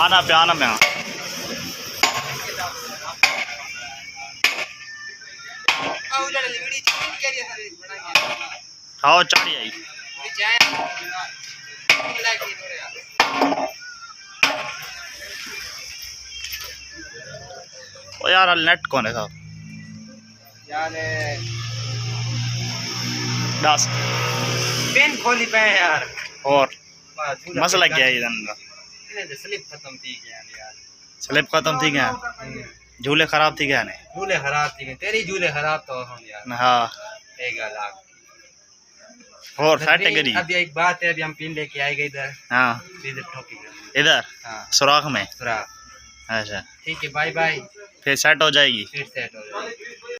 आना पे आना में हाँ चाड़ी आई ओ यार नेट कौन है साहब यार दस पेन खोली पे यार और मसला क्या है इधर स्लिप खत्म थी क्या यार स्लिप खत्म थी क्या झूले खराब थी क्या ने झूले खराब थी तेरी झूले खराब तो हम यार हाँ एक लाख और फैटे गरी अभी एक बात है अभी हम पिन लेके आएंगे इधर हाँ इधर ठोकी इधर हाँ सुराख में सुराख अच्छा ठीक है बाय बाय फिर सेट हो जाएगी फिर सेट हो जाएगी।